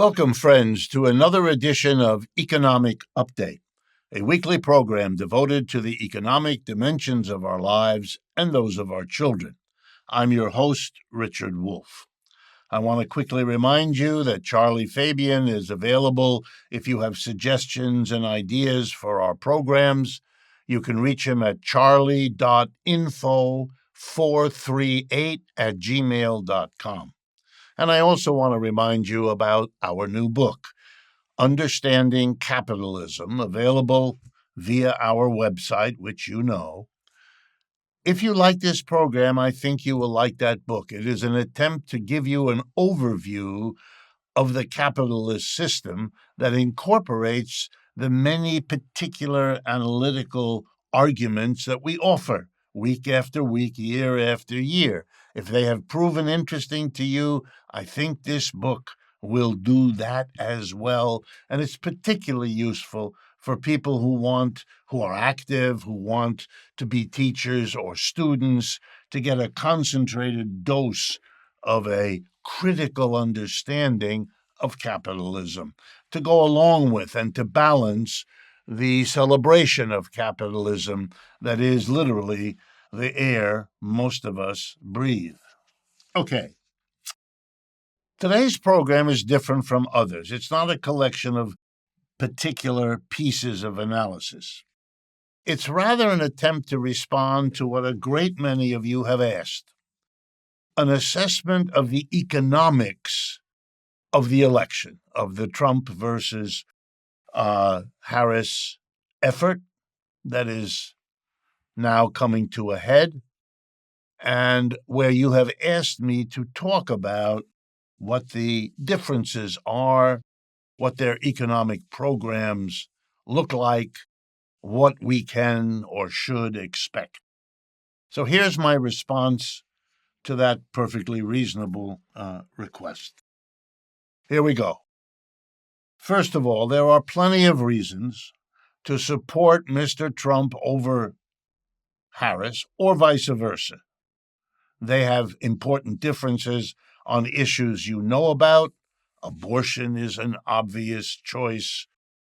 Welcome, friends, to another edition of Economic Update, a weekly program devoted to the economic dimensions of our lives and those of our children. I'm your host, Richard Wolff. I want to quickly remind you that Charlie Fabian is available if you have suggestions and ideas for our programs. You can reach him at charlie.info438@gmail.com. And I also want to remind you about our new book, Understanding Capitalism, available via our website, which you know. If you like this program, I think you will like that book. It is an attempt to give you an overview of the capitalist system that incorporates the many particular analytical arguments that we offer week after week, year after year. If they have proven interesting to you, I think this book will do that as well. And it's particularly useful for people who are active, who want to be teachers or students, to get a concentrated dose of a critical understanding of capitalism, to go along with and to balance the celebration of capitalism that is literally the air most of us breathe. Okay. Today's program is different from others. It's not a collection of particular pieces of analysis. It's rather an attempt to respond to what a great many of you have asked: an assessment of the economics of the election, of the Trump versus Harris effort that is now coming to a head, and where you have asked me to talk about what the differences are, what their economic programs look like, what we can or should expect. So here's my response to that perfectly reasonable request. Here we go. First of all, there are plenty of reasons to support Mr. Trump over Harris or vice versa. They have important differences on issues you know about. Abortion is an obvious choice.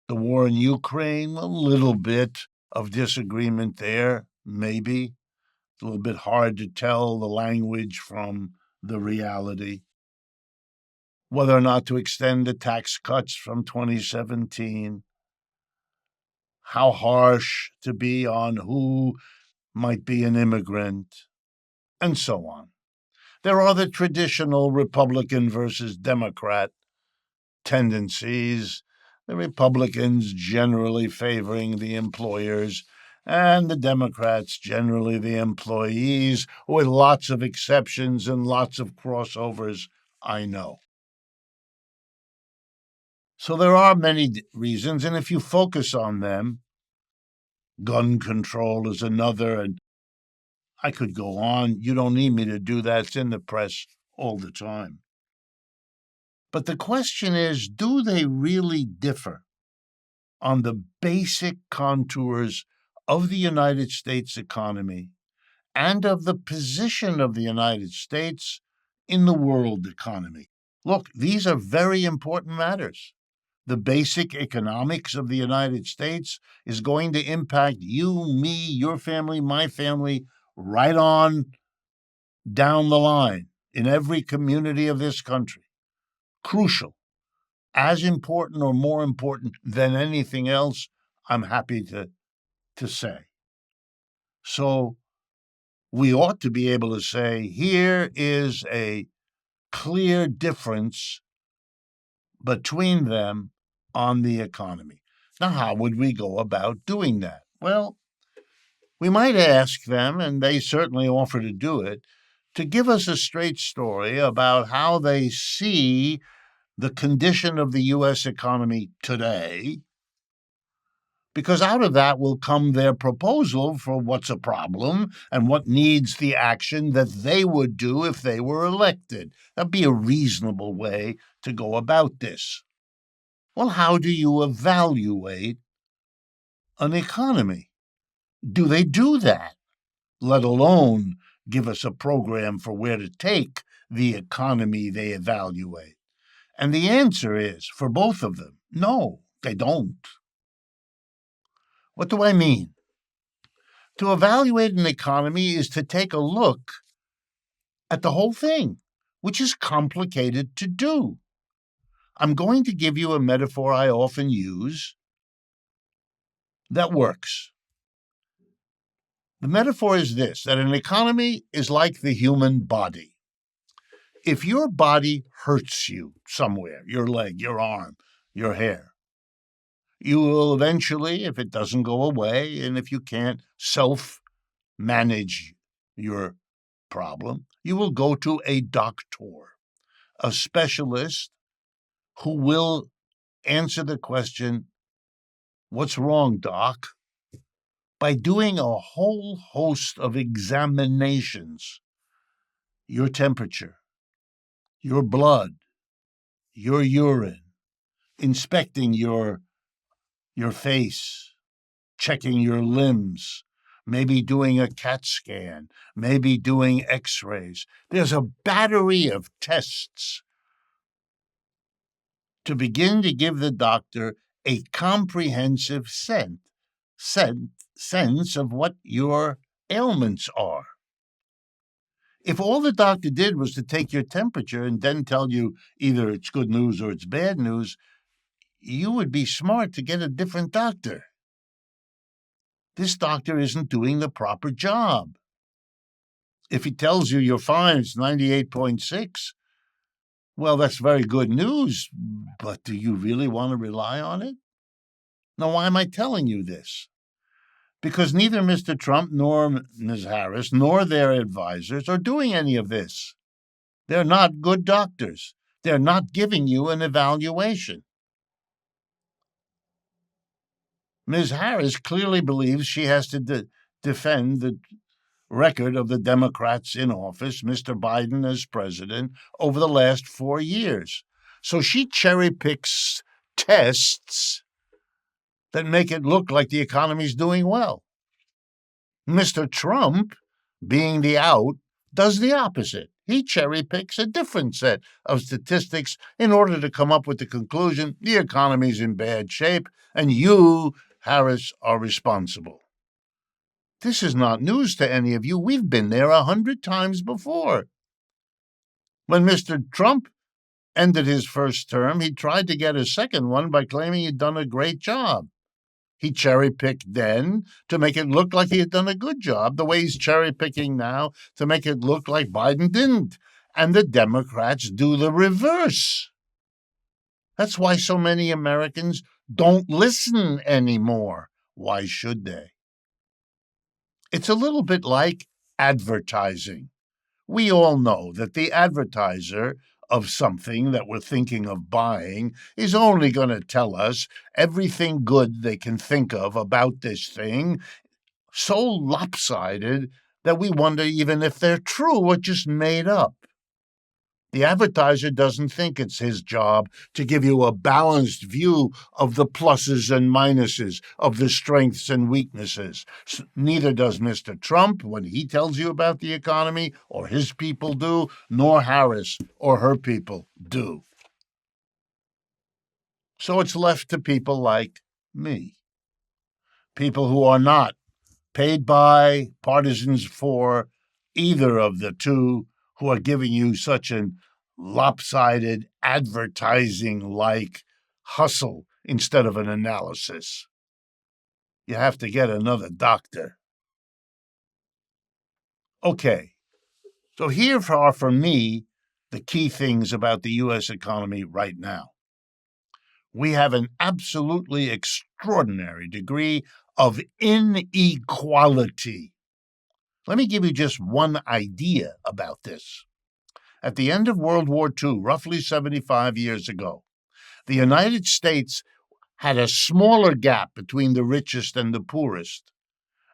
The war in Ukraine, a little bit of disagreement there, maybe. A little bit hard to tell the language from the reality. Whether or not to extend the tax cuts from 2017. How harsh to be on who might be an immigrant, and so on. There are the traditional Republican versus Democrat tendencies, the Republicans generally favoring the employers, and the Democrats generally the employees, with lots of exceptions and lots of crossovers, I know. So there are many reasons, and if you focus on them, gun control is another, and I could go on. You don't need me to do that. It's in the press all the time. But the question is, do they really differ on the basic contours of the United States economy and of the position of the United States in the world economy? Look, these are very important matters. The basic economics of the United States is going to impact you, me, your family, my family, right on down the line in every community of this country. Crucial. As important or more important than anything else, I'm happy to say. So we ought to be able to say, here is a clear difference between them on the economy. Now, how would we go about doing that? Well, we might ask them, and they certainly offer to do it, to give us a straight story about how they see the condition of the U.S. economy today, because out of that will come their proposal for what's a problem and what needs the action that they would do if they were elected. That'd be a reasonable way to go about this. Well, how do you evaluate an economy? Do they do that? Let alone give us a program for where to take the economy they evaluate. And the answer is, for both of them, no, they don't. What do I mean? To evaluate an economy is to take a look at the whole thing, which is complicated to do. I'm going to give you a metaphor I often use that works. The metaphor is this, that an economy is like the human body. If your body hurts you somewhere, your leg, your arm, your hair, you will eventually, if it doesn't go away, and if you can't self-manage your problem, you will go to a doctor, a specialist who will answer the question, "What's wrong, doc?" by doing a whole host of examinations. Your temperature, your blood, your urine, inspecting your face, checking your limbs, maybe doing a CAT scan, maybe doing x-rays. There's a battery of tests to begin to give the doctor a comprehensive sense of what your ailments are. If all the doctor did was to take your temperature and then tell you either it's good news or it's bad news, you would be smart to get a different doctor. This doctor isn't doing the proper job. If he tells you you're fine, it's 98.6, well, that's very good news, but do you really want to rely on it? Now, why am I telling you this? Because neither Mr. Trump nor Ms. Harris nor their advisors are doing any of this. They're not good doctors. They're not giving you an evaluation. Ms. Harris clearly believes she has to defend the record of the Democrats in office, Mr. Biden as president, over the last 4 years. So she cherry picks tests that make it look like the economy's doing well. Mr. Trump, being the out, does the opposite. He cherry picks a different set of statistics in order to come up with the conclusion the economy's in bad shape and you, Harris, are responsible. This is not news to any of you. We've been there 100 times before. When Mr. Trump ended his first term, he tried to get a second one by claiming he'd done a great job. He cherry-picked then to make it look like he had done a good job, the way he's cherry-picking now to make it look like Biden didn't. And the Democrats do the reverse. That's why so many Americans don't listen anymore. Why should they? It's a little bit like advertising. We all know that the advertiser of something that we're thinking of buying is only going to tell us everything good they can think of about this thing, so lopsided that we wonder even if they're true or just made up. The advertiser doesn't think it's his job to give you a balanced view of the pluses and minuses, of the strengths and weaknesses. Neither does Mr. Trump when he tells you about the economy, or his people do, nor Harris or her people do. So it's left to people like me, people who are not paid by, partisans for either of the two, who are giving you such an lopsided, advertising-like hustle instead of an analysis. You have to get another doctor. Okay, so here are, for me, the key things about the U.S. economy right now. We have an absolutely extraordinary degree of inequality. Let me give you just one idea about this. At the end of World War II, roughly 75 years ago, the United States had a smaller gap between the richest and the poorest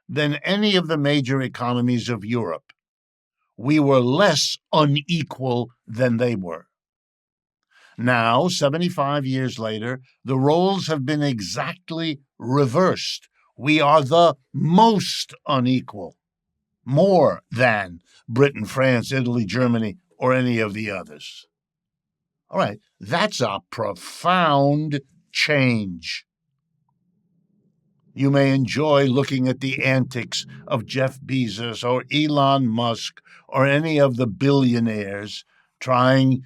than any of the major economies of Europe. We were less unequal than they were. Now, 75 years later, the roles have been exactly reversed. We are the most unequal, more than Britain, France, Italy, Germany, or any of the others. All right, that's a profound change. You may enjoy looking at the antics of Jeff Bezos or Elon Musk or any of the billionaires trying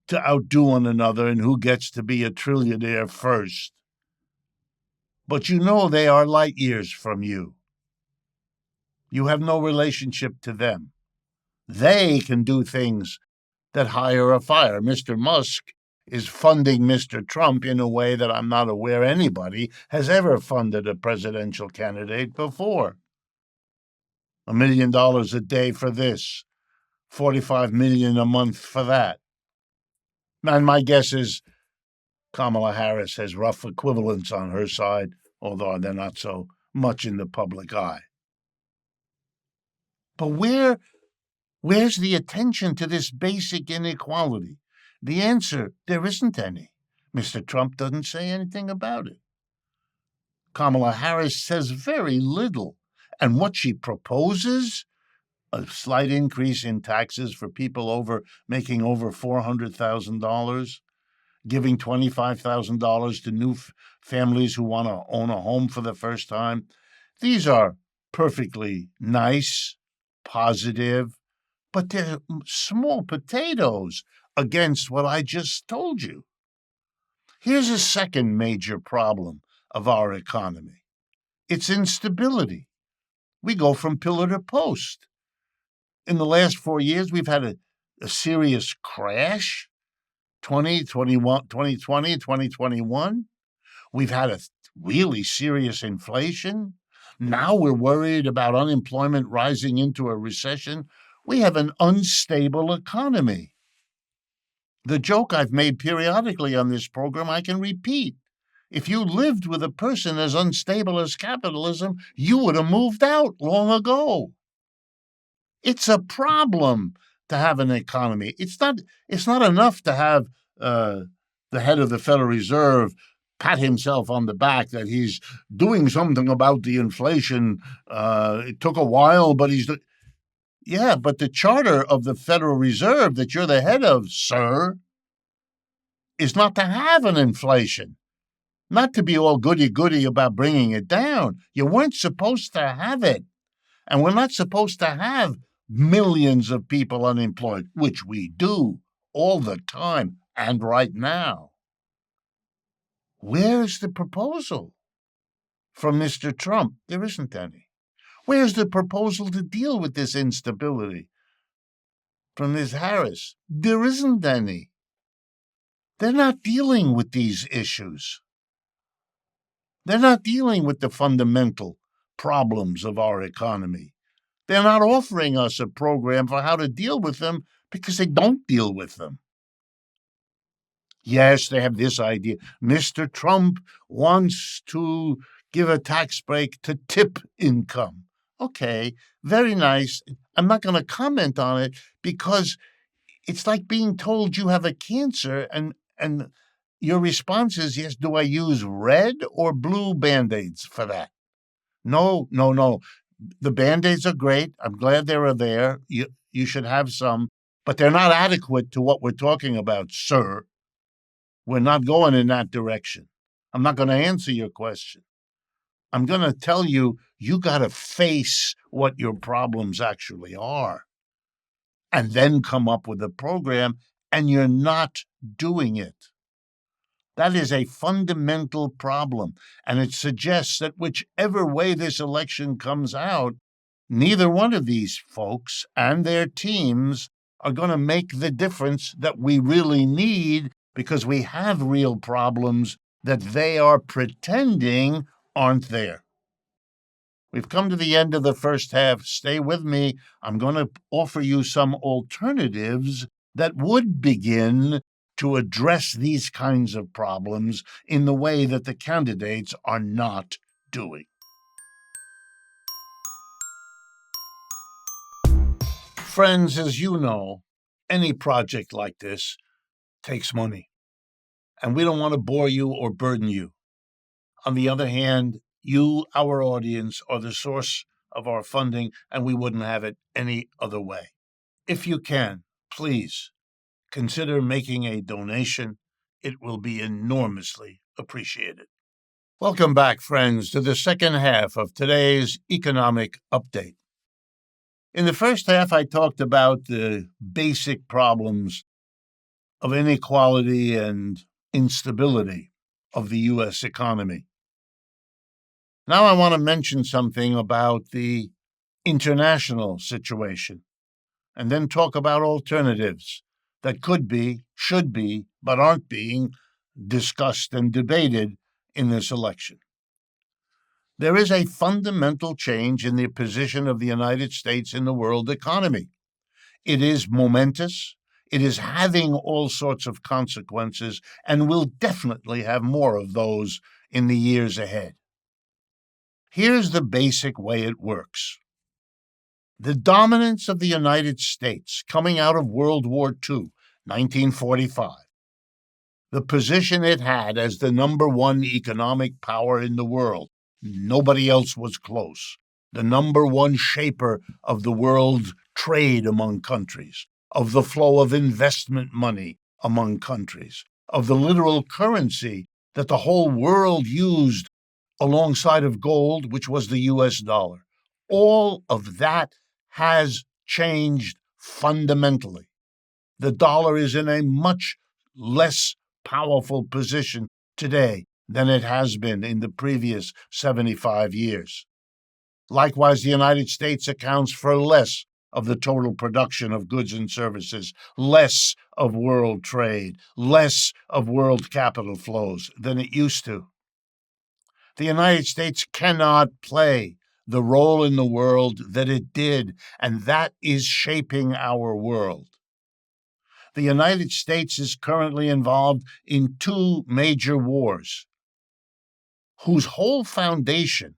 to outdo one another and who gets to be a trillionaire first. But you know they are light years from you. You have no relationship to them. They can do things that hire a fire. Mr. Musk is funding Mr. Trump in a way that I'm not aware anybody has ever funded a presidential candidate before. $1 million a day for this, $45 million a month for that. And my guess is Kamala Harris has rough equivalents on her side, although they're not so much in the public eye. But where's the attention to this basic inequality? The answer, there isn't any. Mr. Trump doesn't say anything about it. Kamala Harris says very little. And what she proposes, a slight increase in taxes for people making over $400,000, giving $25,000 to new families who want to own a home for the first time. These are perfectly nice, positive, but they're small potatoes against what I just told you. Here's a second major problem of our economy. It's instability. We go from pillar to post. In the last 4 years, we've had a serious crash, 2020, 2021. We've had a really serious inflation. Now we're worried about unemployment rising into a recession. We have an unstable economy. The joke I've made periodically on this program, I can repeat. If you lived with a person as unstable as capitalism, you would have moved out long ago. It's a problem to have an economy. It's not enough to have the head of the Federal Reserve pat himself on the back that he's doing something about the inflation. It took a while, but yeah, but the charter of the Federal Reserve that you're the head of, sir, is not to have an inflation, not to be all goody-goody about bringing it down. You weren't supposed to have it. And we're not supposed to have millions of people unemployed, which we do all the time and right now. Where's the proposal from Mr. Trump? There isn't any. Where's the proposal to deal with this instability from Ms. Harris? There isn't any. They're not dealing with these issues. They're not dealing with the fundamental problems of our economy. They're not offering us a program for how to deal with them because they don't deal with them. Yes, they have this idea. Mr. Trump wants to give a tax break to tip income. Okay, very nice. I'm not going to comment on it because it's like being told you have a cancer and your response is, yes, do I use red or blue Band-Aids for that? No. The Band-Aids are great. I'm glad they are there. You should have some, but they're not adequate to what we're talking about, sir. We're not going in that direction. I'm not going to answer your question. I'm going to tell you, you got to face what your problems actually are and then come up with a program, and you're not doing it. That is a fundamental problem, and it suggests that whichever way this election comes out, neither one of these folks and their teams are going to make the difference that we really need because we have real problems that they are pretending aren't there. We've come to the end of the first half. Stay with me. I'm going to offer you some alternatives that would begin to address these kinds of problems in the way that the candidates are not doing. Friends, as you know, any project like this takes money, and we don't want to bore you or burden you. On the other hand, you, our audience, are the source of our funding, and we wouldn't have it any other way. If you can, please consider making a donation. It will be enormously appreciated. Welcome back, friends, to the second half of today's economic update. In the first half, I talked about the basic problems of inequality and instability of the U.S. economy. Now I want to mention something about the international situation, and then talk about alternatives that could be, should be, but aren't being discussed and debated in this election. There is a fundamental change in the position of the United States in the world economy. It is momentous. It is having all sorts of consequences, and will definitely have more of those in the years ahead. Here's the basic way it works. The dominance of the United States coming out of World War II, 1945, the position it had as the number one economic power in the world, nobody else was close, the number one shaper of the world trade among countries, of the flow of investment money among countries, of the literal currency that the whole world used alongside of gold, which was the US dollar. All of that has changed fundamentally. The dollar is in a much less powerful position today than it has been in the previous 75 years. Likewise, the United States accounts for less of the total production of goods and services, less of world trade, less of world capital flows than it used to. The United States cannot play the role in the world that it did, and that is shaping our world. The United States is currently involved in two major wars, whose whole foundation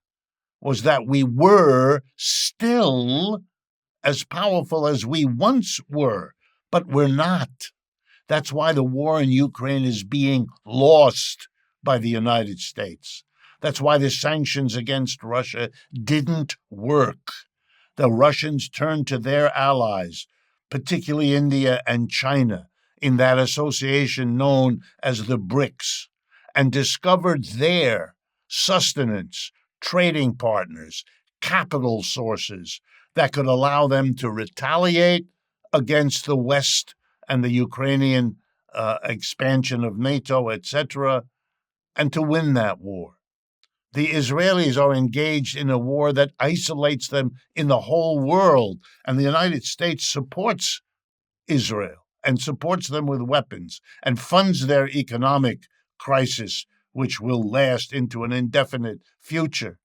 was that we were still as powerful as we once were, but we're not. That's why the war in Ukraine is being lost by the United States. That's why the sanctions against Russia didn't work. The Russians turned to their allies, particularly India and China, in that association known as the BRICS, and discovered there sustenance, trading partners, capital sources that could allow them to retaliate against the West and the Ukrainian expansion of NATO, etc., and to win that war. The Israelis are engaged in a war that isolates them in the whole world, and the United States supports Israel and supports them with weapons and funds their economic crisis, which will last into an indefinite future.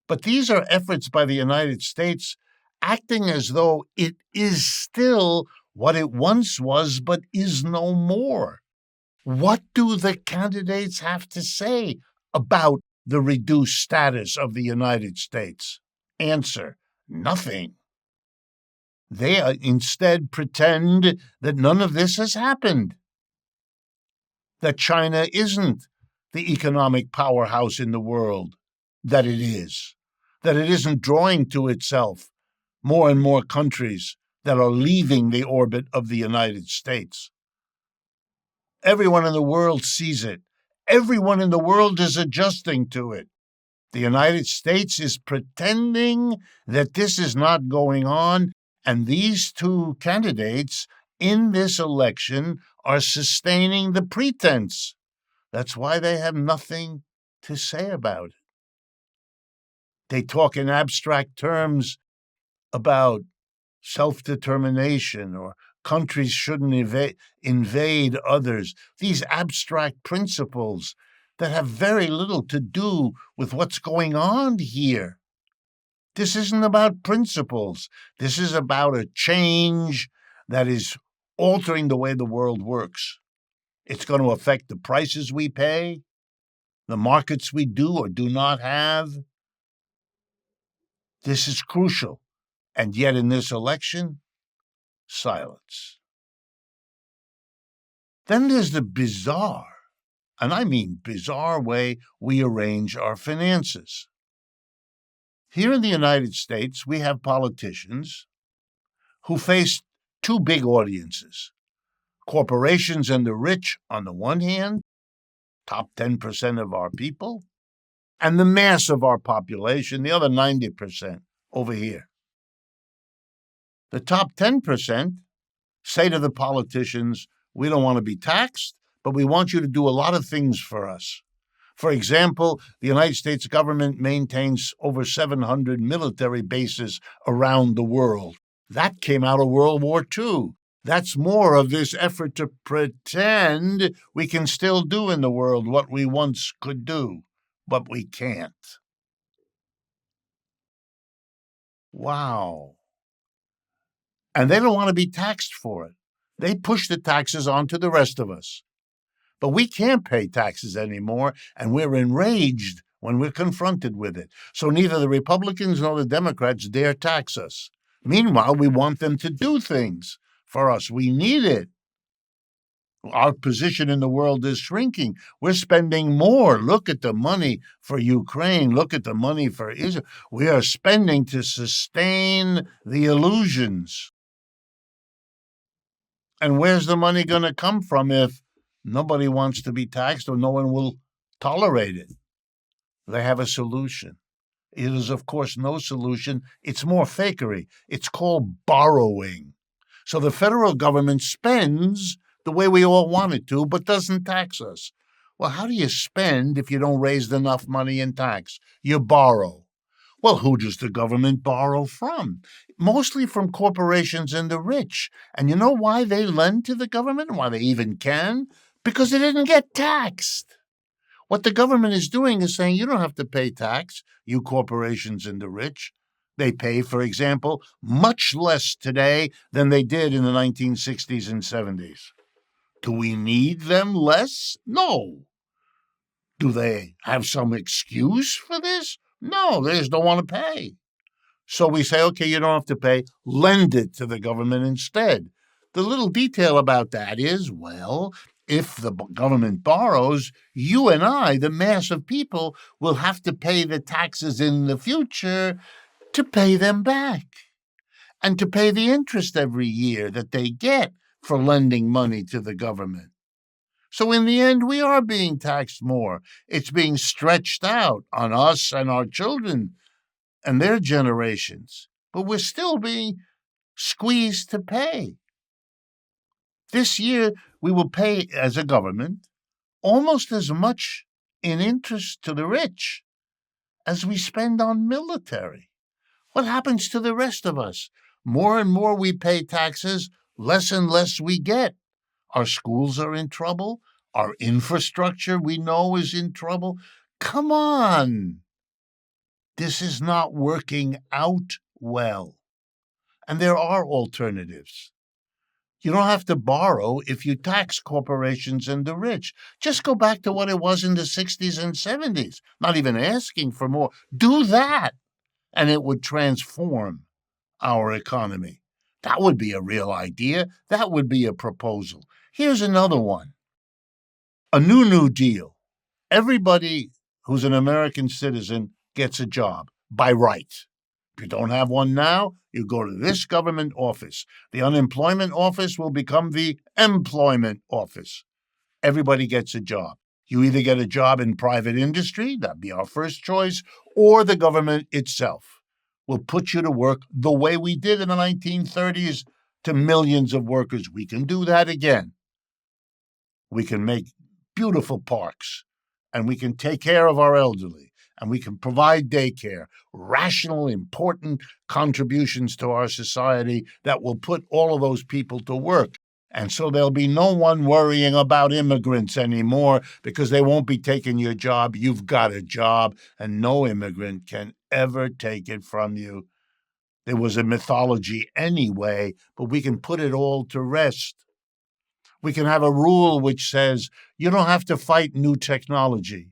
But these are efforts by the United States acting as though it is still what it once was, but is no more. What do the candidates have to say about the reduced status of the United States? Answer: nothing. They instead pretend that none of this has happened, that China isn't the economic powerhouse in the world that it is, that it isn't drawing to itself more and more countries that are leaving the orbit of the United States. Everyone in the world sees it. Everyone in the world is adjusting to it. The United States is pretending that this is not going on, and these two candidates in this election are sustaining the pretense. That's why they have nothing to say about it. They talk in abstract terms about self-determination, or countries shouldn't invade others. These abstract principles that have very little to do with what's going on here. This isn't about principles. This is about a change that is altering the way the world works. It's going to affect the prices we pay, the markets we do or do not have. This is crucial. And yet in this election, silence. Then there's the bizarre, and I mean bizarre, way we arrange our finances. Here in the United States, we have politicians who face two big audiences. corporations and the rich on the one hand, top 10% of our people, and the mass of our population, the other 90% over here. The top 10% say to the politicians, we don't want to be taxed, but we want you to do a lot of things for us. For example, the United States government maintains over 700 military bases around the world. That came out of World War II. That's more of this effort to pretend we can still do in the world what we once could do, but we can't. Wow. And they don't want to be taxed for it. They push the taxes onto the rest of us. But we can't pay taxes anymore, and we're enraged when we're confronted with it. So neither the Republicans nor the Democrats dare tax us. Meanwhile, we want them to do things for us. We need it. Our position in the world is shrinking. We're spending more. Look at the money for Ukraine. Look at the money for Israel. We are spending to sustain the illusions. And where's the money going to come from if nobody wants to be taxed or no one will tolerate it? They have a solution. It is, of course, no solution. It's more fakery. It's called borrowing. So the federal government spends the way we all want it to, but doesn't tax us. Well, how do you spend if you don't raise enough money in tax? You borrow. Well, who does the government borrow from? Mostly from corporations and the rich. And you know why they lend to the government? Why they even can? Because they didn't get taxed. What the government is doing is saying you don't have to pay tax, you corporations and the rich. They pay, for example, much less today than they did in the 1960s and 70s. Do we need them less? No. Do they have some excuse for this? No, they just don't want to pay. So we say, okay, you don't have to pay, lend it to the government instead. The little detail about that is, well, if the government borrows, you and I, the mass of people, will have to pay the taxes in the future to pay them back and to pay the interest every year that they get for lending money to the government. So in the end, we are being taxed more. It's being stretched out on us and our children and their generations, but we're still being squeezed to pay. This year, we will pay as a government almost as much in interest to the rich as we spend on military. What happens to the rest of us? More and more we pay taxes, less and less we get. Our schools are in trouble. Our infrastructure, we know, is in trouble. Come on. This is not working out well. And there are alternatives. You don't have to borrow if you tax corporations and the rich. Just go back to what it was in the 60s and 70s, not even asking for more. Do that, and it would transform our economy. That would be a real idea. That would be a proposal. Here's another one. A New Deal. Everybody who's an American citizen gets a job by right. If you don't have one now, you go to this government office. The unemployment office will become the employment office. Everybody gets a job. You either get a job in private industry, that'd be our first choice, or the government itself will put you to work the way we did in the 1930s to millions of workers. We can do that again. We can make beautiful parks, and we can take care of our elderly, and we can provide daycare, rational, important contributions to our society that will put all of those people to work. And so there'll be no one worrying about immigrants anymore because they won't be taking your job. You've got a job, and no immigrant can ever take it from you. There was a mythology anyway, but we can put it all to rest. We can have a rule which says you don't have to fight new technology.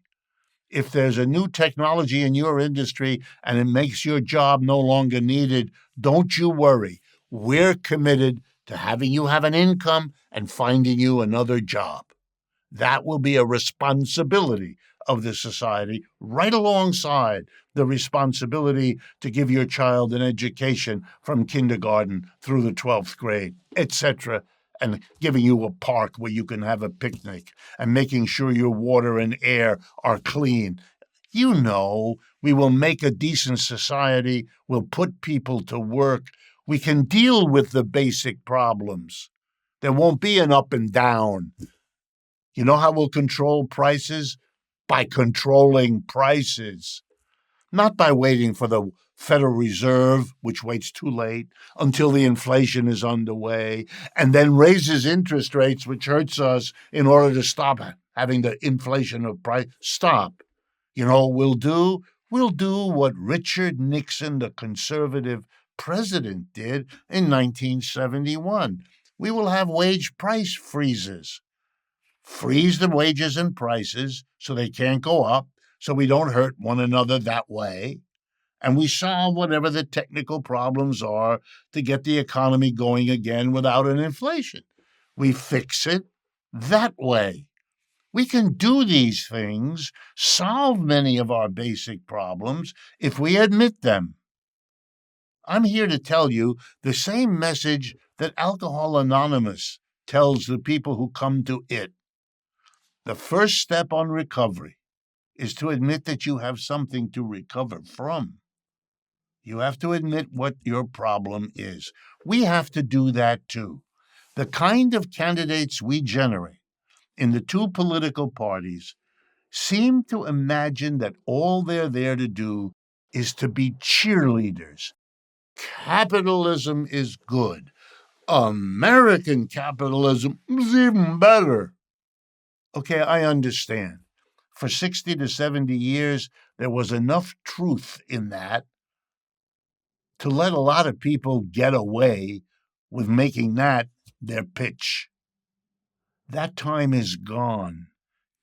If there's a new technology in your industry and it makes your job no longer needed, don't you worry. We're committed to having you have an income and finding you another job. That will be a responsibility of the society, right alongside the responsibility to give your child an education from kindergarten through the 12th grade, etc., and giving you a park where you can have a picnic and making sure your water and air are clean. You know, we will make a decent society. We'll put people to work. We can deal with the basic problems. There won't be an up and down. You know how we'll control prices? By controlling prices. Not by waiting for the Federal Reserve, which waits too late, until the inflation is underway, and then raises interest rates, which hurts us, in order to stop having the inflation of price. Stop. You know what we'll do? We'll do what Richard Nixon, the conservative president, did in 1971. We will have wage price freezes. Freeze the wages and prices so they can't go up, so we don't hurt one another that way. And we solve whatever the technical problems are to get the economy going again without an inflation. We fix it that way. We can do these things, solve many of our basic problems, if we admit them. I'm here to tell you the same message that Alcohol Anonymous tells the people who come to it. The first step on recovery is to admit that you have something to recover from. You have to admit what your problem is. We have to do that too. The kind of candidates we generate in the two political parties seem to imagine that all they're there to do is to be cheerleaders. Capitalism is good. American capitalism is even better. Okay, I understand. For 60 to 70 years, there was enough truth in that to let a lot of people get away with making that their pitch. That time is gone.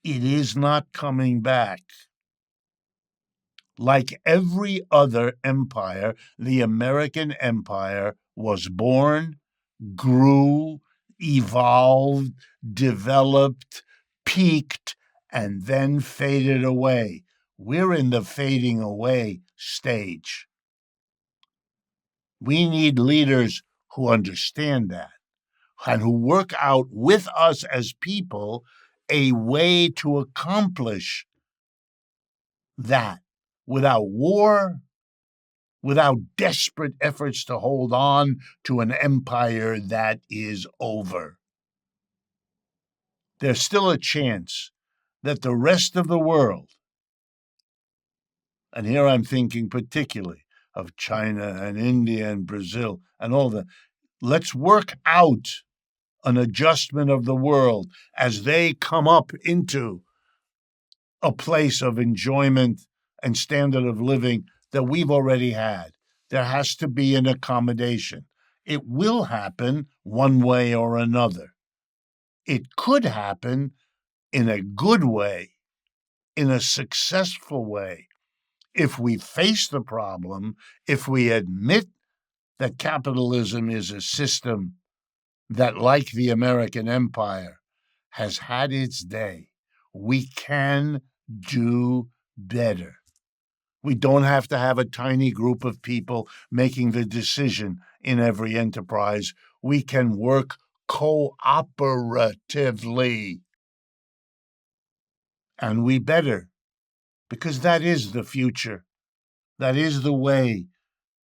It is not coming back. Like every other empire, the American empire was born, grew, evolved, developed, peaked, and then faded away. We're in the fading away stage. We need leaders who understand that and who work out with us as people a way to accomplish that without war, without desperate efforts to hold on to an empire that is over. There's still a chance that the rest of the world, and here I'm thinking particularly of China and India and Brazil and all that, let's work out an adjustment of the world as they come up into a place of enjoyment and standard of living that we've already had. There has to be an accommodation. It will happen one way or another. It could happen in a good way, in a successful way, if we face the problem, if we admit that capitalism is a system that, like the American empire, has had its day. We can do better. We don't have to have a tiny group of people making the decision in every enterprise. We can work cooperatively. And we better, because that is the future. That is the way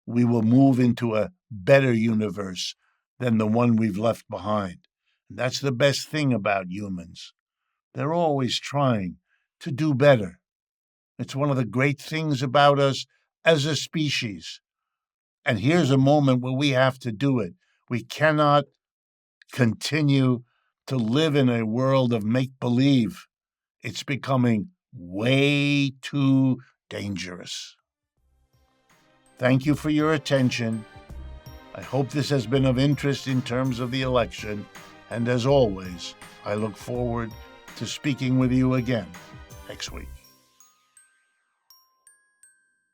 we will move into a better universe than the one we've left behind. And that's the best thing about humans. They're always trying to do better. It's one of the great things about us as a species. And here's a moment where we have to do it. We cannot continue to live in a world of make-believe. It's becoming way too dangerous. Thank you for your attention. I hope this has been of interest in terms of the election. And as always, I look forward to speaking with you again next week.